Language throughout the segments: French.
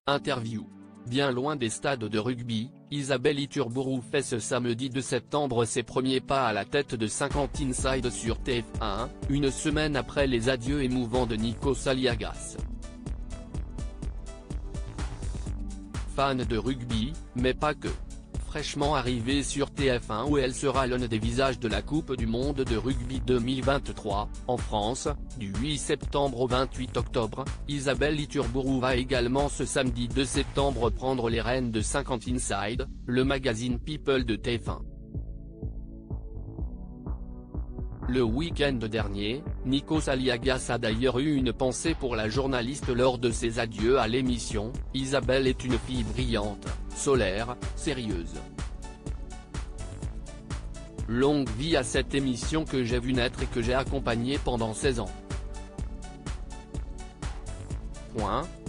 Interview. Bien loin des stades de rugby, Isabelle Iturburu fait ce samedi 2 septembre ses premiers pas à la tête de 50 Inside sur TF1, une semaine après les adieux émouvants de Nikos Aliagas. Fan de rugby, mais pas que. Fraîchement arrivée sur TF1 où elle sera l'un des visages de la Coupe du Monde de rugby 2023, en France, du 8 septembre au 28 octobre, Isabelle Iturburu va également ce samedi 2 septembre prendre les rênes de 50 Inside, le magazine People de TF1. Le week-end dernier, Nikos Aliagas a d'ailleurs eu une pensée pour la journaliste lors de ses adieux à l'émission. Isabelle est une fille brillante, solaire, sérieuse. Longue vie à cette émission que j'ai vue naître et que j'ai accompagnée pendant 16 ans.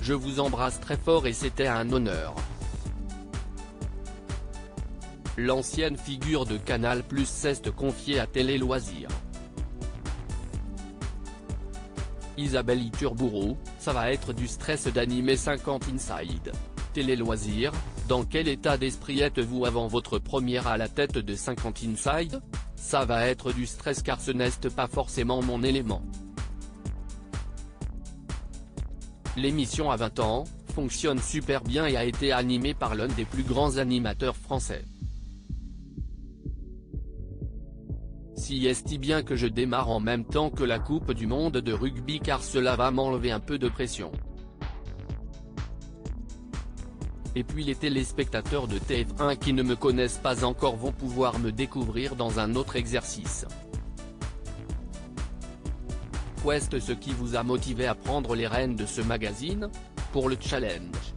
Je vous embrasse très fort et c'était un honneur. L'ancienne figure de Canal+ s'est confiée à Télé Loisirs. Isabelle Iturburu, ça va être du stress d'animer 50 Inside. Télé Loisirs, dans quel état d'esprit êtes-vous avant votre première à la tête de 50 Inside? Ça va être du stress car ce n'est pas forcément mon élément. L'émission a 20 ans, fonctionne super bien et a été animée par l'un des plus grands animateurs français. Si est bien que je démarre en même temps que la Coupe du Monde de rugby car cela va m'enlever un peu de pression. Et puis les téléspectateurs de TF1 qui ne me connaissent pas encore vont pouvoir me découvrir dans un autre exercice. Qu'est ce qui vous a motivé à prendre les rênes de ce magazine? Pour le challenge.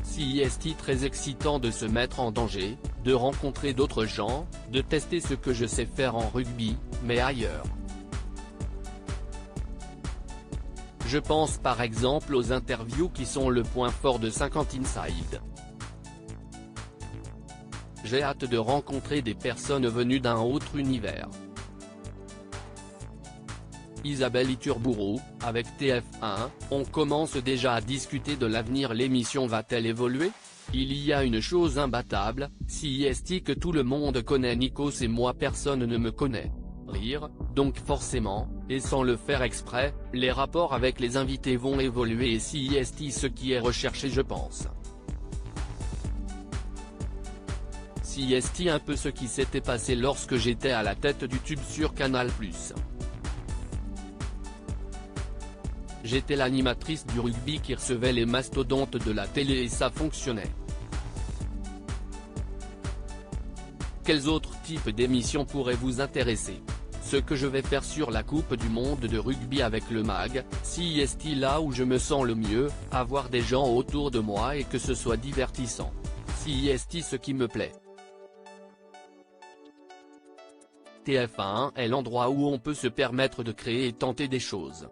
Si est très excitant de se mettre en danger, de rencontrer d'autres gens, de tester ce que je sais faire en rugby, mais ailleurs. Je pense par exemple aux interviews qui sont le point fort de 50 Inside. J'ai hâte de rencontrer des personnes venues d'un autre univers. Isabelle Iturburu, avec TF1, on commence déjà à discuter de l'avenir. L'émission va-t-elle évoluer? Il y a une chose imbattable, si est que tout le monde connaît Nikos et moi personne ne me connaît. Rire, donc forcément, et sans le faire exprès, les rapports avec les invités vont évoluer et si est ce qui est recherché je pense. Si est un peu ce qui s'était passé lorsque j'étais à la tête du tube sur Canal+. J'étais l'animatrice du rugby qui recevait les mastodontes de la télé et ça fonctionnait. Quels autres types d'émissions pourraient vous intéresser? Ce que je vais faire sur la Coupe du Monde de rugby avec le mag, si est là où je me sens le mieux, avoir des gens autour de moi et que ce soit divertissant. Si est ce qui me plaît. TF1 est l'endroit où on peut se permettre de créer et tenter des choses.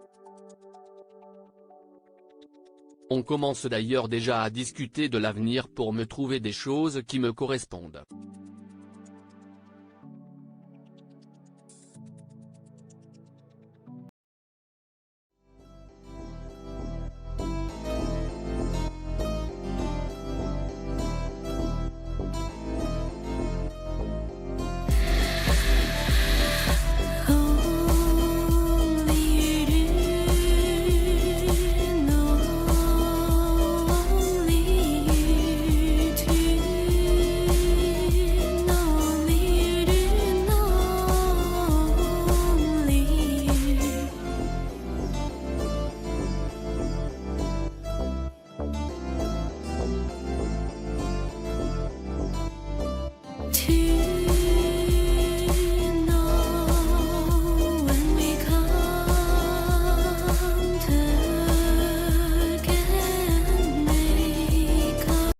On commence d'ailleurs déjà à discuter de l'avenir pour me trouver des choses qui me correspondent.